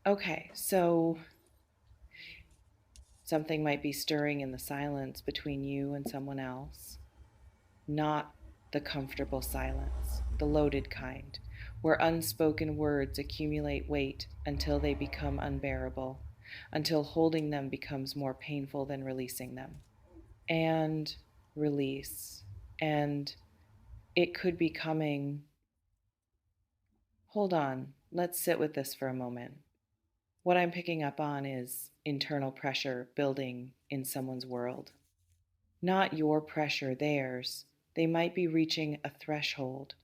Okay, so something might be stirring in the silence between you and someone else. Not the comfortable silence, the loaded kind, where unspoken words accumulate weight until they become unbearable, until holding them becomes more painful than releasing them. And release. And it could be coming. Hold on, let's sit with this for a moment. What I'm picking up on is internal pressure building in someone's world. Not your pressure, theirs. They might be reaching a threshold,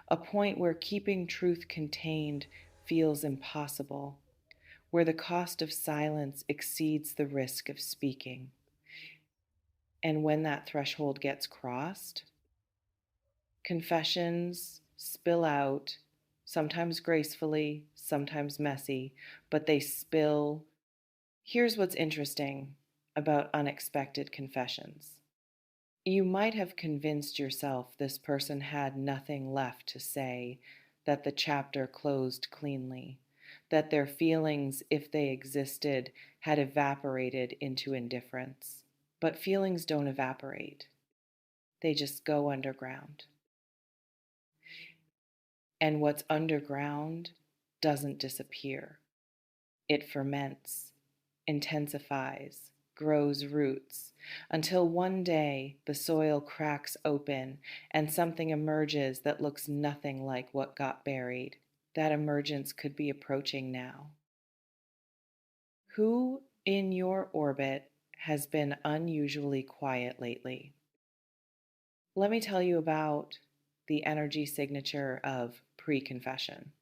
a point where keeping truth contained feels impossible, where the cost of silence exceeds the risk of speaking. And when that threshold gets crossed, confessions spill out, sometimes gracefully, sometimes messy, but they spill. Here's what's interesting about unexpected confessions. You might have convinced yourself this person had nothing left to say, that the chapter closed cleanly, that their feelings, if they existed, had evaporated into indifference. But feelings don't evaporate, they just go underground. And what's underground doesn't disappear, it ferments, intensifies, grows roots, until one day the soil cracks open and something emerges that looks nothing like what got buried. That emergence could be approaching now. Who in your orbit has been unusually quiet lately? Let me tell you about the energy signature of pre confession.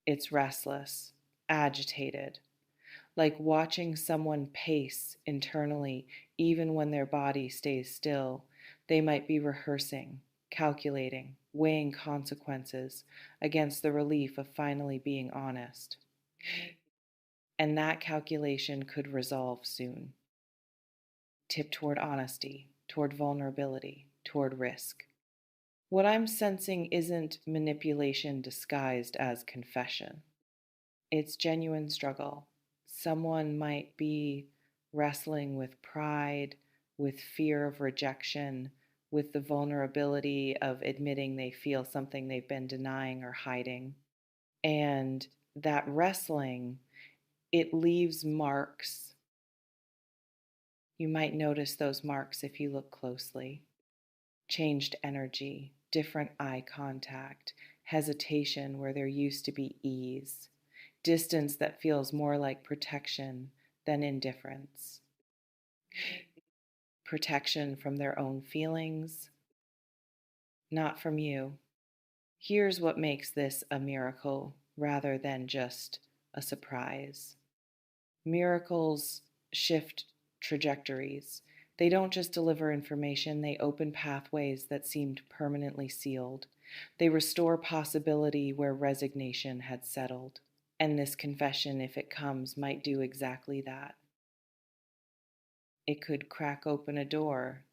It's restless, agitated, like watching someone pace internally even when their body stays still. They might be rehearsing, calculating, weighing consequences against the relief of finally being honest. And that calculation could resolve soon. Tip toward honesty, toward vulnerability, toward risk. What I'm sensing isn't manipulation disguised as confession. It's genuine struggle. Someone might be wrestling with pride, with fear of rejection, with the vulnerability of admitting they feel something they've been denying or hiding. And that wrestling, it leaves marks. You might notice those marks if you look closely. Changed energy, different eye contact, hesitation where there used to be ease, distance that feels more like protection than indifference, protection from their own feelings, not from you. Here's what makes this a miracle rather than just a surprise. Miracles shift trajectories. They don't just deliver information, they open pathways that seemed permanently sealed. They restore possibility where resignation had settled. And this confession, if it comes, might do exactly that. It could crack open a door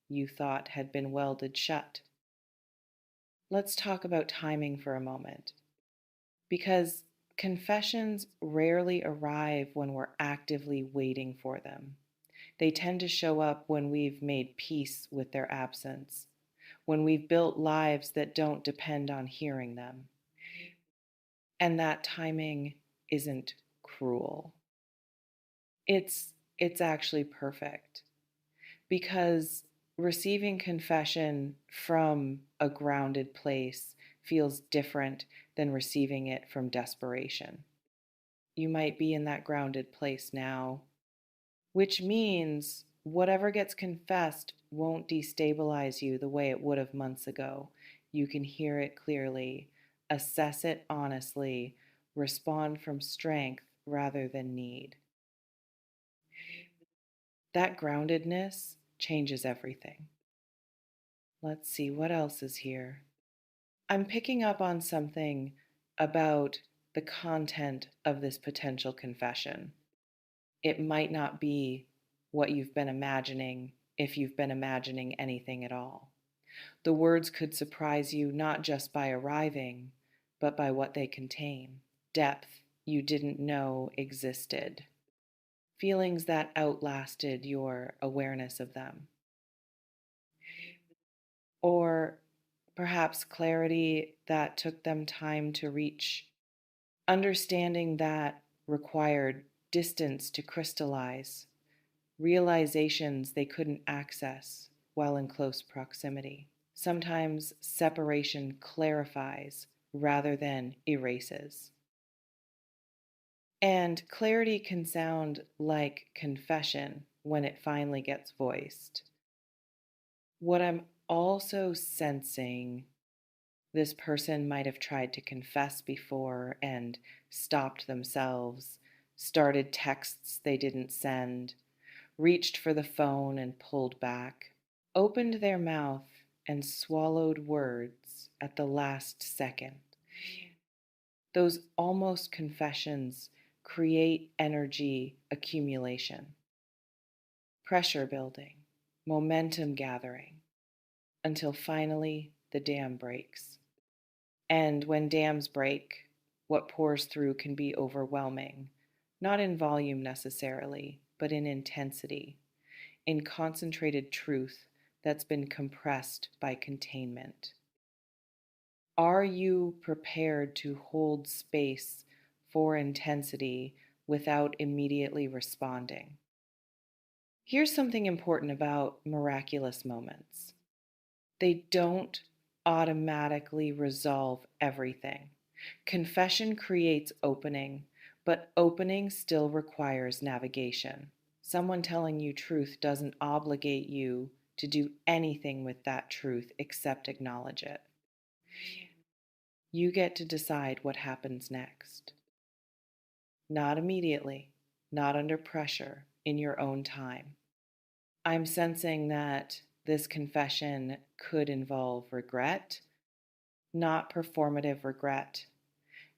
you thought had been welded shut. Let's talk about timing for a moment, because confessions rarely arrive when we're actively waiting for them. They tend to show up when we've made peace with their absence, when we've built lives that don't depend on hearing them. And that timing isn't cruel. It's actually perfect, because receiving confession from a grounded place feels different than receiving it from desperation. You might be in that grounded place now, which means whatever gets confessed won't destabilize you the way it would have months ago. You can hear it clearly, assess it honestly, respond from strength rather than need. That groundedness changes everything. Let's see what else is here. I'm picking up on something about the content of this potential confession. It might not be what you've been imagining, if you've been imagining anything at all. The words could surprise you not just by arriving, but by what they contain: depth, you didn't know existed, feelings that outlasted your awareness of them, or perhaps clarity that took them time to reach, understanding that required distance to crystallize, realizations they couldn't access while in close proximity. Sometimes separation clarifies rather than erases. And clarity can sound like confession when it finally gets voiced. What I'm also sensing, this person might have tried to confess before and stopped themselves, started texts they didn't send, reached for the phone and pulled back, opened their mouth and swallowed words at the last second. Those almost confessions create energy accumulation, pressure building, momentum gathering, until finally the dam breaks. And when dams break, what pours through can be overwhelming, not in volume necessarily, but in intensity, in concentrated truth that's been compressed by containment. Are you prepared to hold space for intensity without immediately responding? Here's something important about miraculous moments: they don't automatically resolve everything. Confession creates opening, but opening still requires navigation. Someone telling you truth doesn't obligate you to do anything with that truth except acknowledge it. You get to decide what happens next. Not immediately, not under pressure, in your own time. I'm sensing that this confession could involve regret, not performative regret,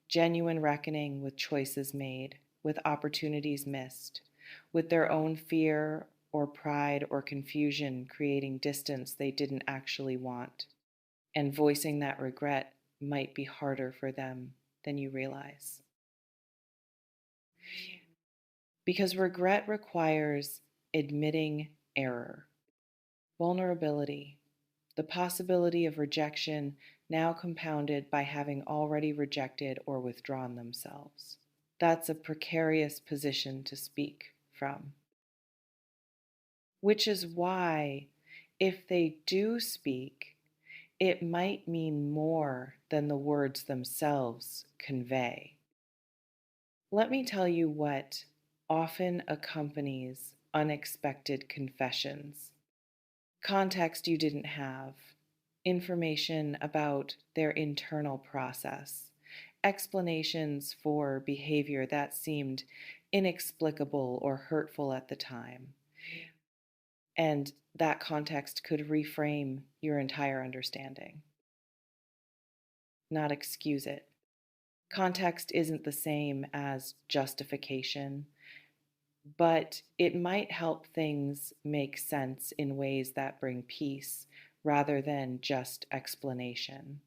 genuine reckoning with choices made, with opportunities missed, with their own fear or pride or confusion creating distance they didn't actually want. And voicing that regret might be harder for them than you realize. Because regret requires admitting error, vulnerability, the possibility of rejection now compounded by having already rejected or withdrawn themselves. That's a precarious position to speak from. Which is why, if they do speak, it might mean more than the words themselves convey. Let me tell you what often accompanies unexpected confessions: context you didn't have, information about their internal process, explanations for behavior that seemed inexplicable or hurtful at the time. And that context could reframe your entire understanding, not excuse it. Context isn't the same as justification, but it might help things make sense in ways that bring peace rather than just explanation.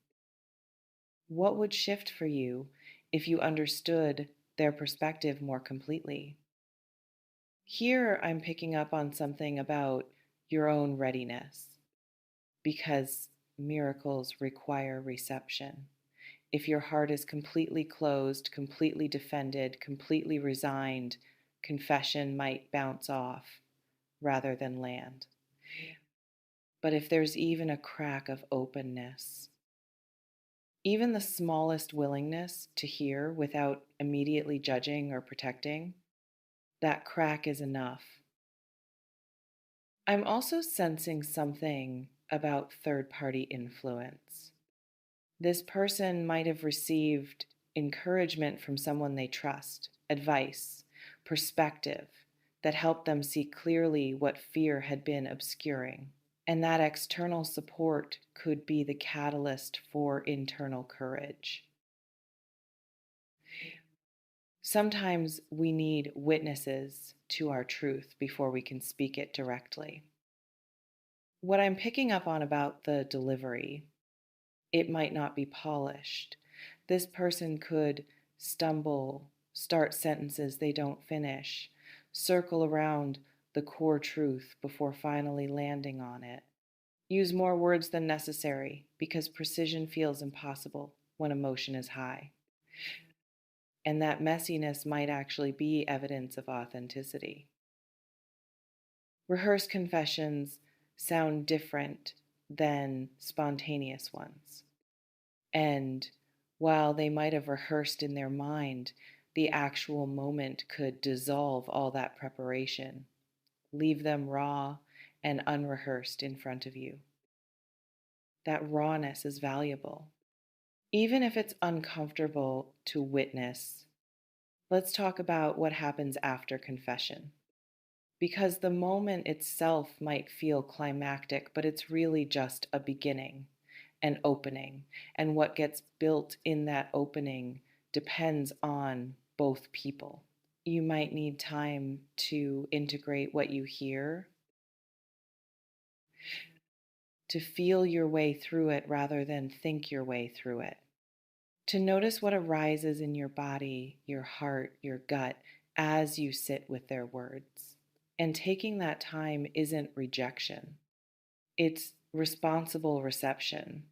What would shift for you if you understood their perspective more completely? Here, I'm picking up on something about your own readiness, because miracles require reception. If your heart is completely closed, completely defended, completely resigned, confession might bounce off rather than land. But if there's even a crack of openness, even the smallest willingness to hear without immediately judging or protecting, that crack is enough. I'm also sensing something about third-party influence. This person might have received encouragement from someone they trust, advice, perspective that helped them see clearly what fear had been obscuring. And that external support could be the catalyst for internal courage. Sometimes we need witnesses to our truth before we can speak it directly. What I'm picking up on about the delivery, it might not be polished. This person could stumble start sentences they don't finish, circle around the core truth before finally landing on it. Use more words than necessary because precision feels impossible when emotion is high. And that messiness might actually be evidence of authenticity. Rehearsed confessions sound different than spontaneous ones. And while they might have rehearsed in their mind, the actual moment could dissolve all that preparation, leave them raw and unrehearsed in front of you. That rawness is valuable. Even if it's uncomfortable to witness, let's talk about what happens after confession. Because the moment itself might feel climactic, but it's really just a beginning, an opening. And what gets built in that opening depends on both people. You might need time to integrate what you hear, to feel your way through it rather than think your way through it, to notice what arises in your body, your heart, your gut as you sit with their words. And taking that time isn't rejection, it's responsible reception.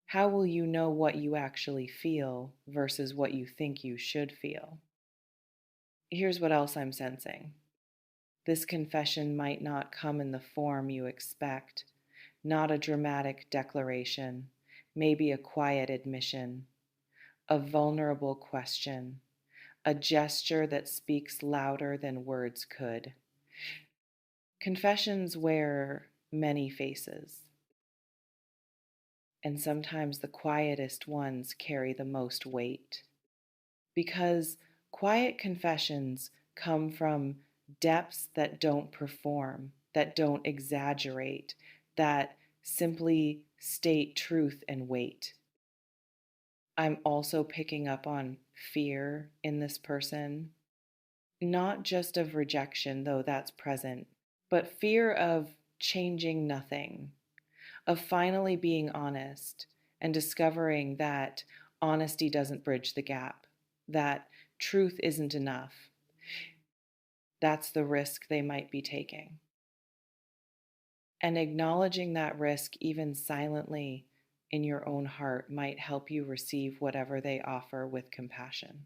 How will you know what you actually feel versus what you think you should feel? Here's what else I'm sensing. This confession might not come in the form you expect, not a dramatic declaration, maybe a quiet admission, a vulnerable question, a gesture that speaks louder than words could. Confessions wear many faces, and sometimes the quietest ones carry the most weight. Because quiet confessions come from depths that don't perform, that don't exaggerate, that simply state truth and weight. I'm also picking up on fear in this person, not just of rejection, though that's present, but fear of changing nothing, of finally being honest and discovering that honesty doesn't bridge the gap, that truth isn't enough. That's the risk they might be taking. And acknowledging that risk, even silently in your own heart, might help you receive whatever they offer with compassion,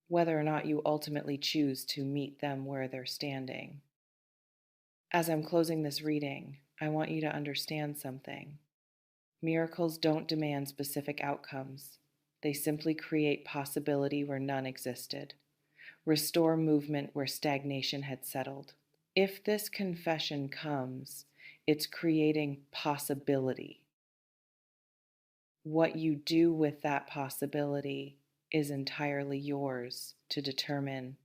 whether or not you ultimately choose to meet them where they're standing. As I'm closing this reading, I want you to understand something. Miracles don't demand specific outcomes. They simply create possibility where none existed, restore movement where stagnation had settled. If this confession comes, it's creating possibility. What you do with that possibility is entirely yours to determine.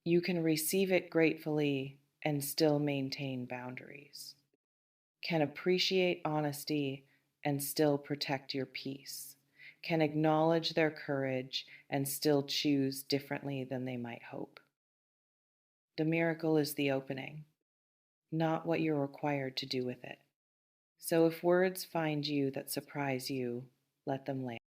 You can receive it gratefully and still maintain boundaries, can appreciate honesty and still protect your peace, can acknowledge their courage and still choose differently than they might hope. The miracle is the opening, not what you're required to do with it. So if words find you that surprise you, let them land.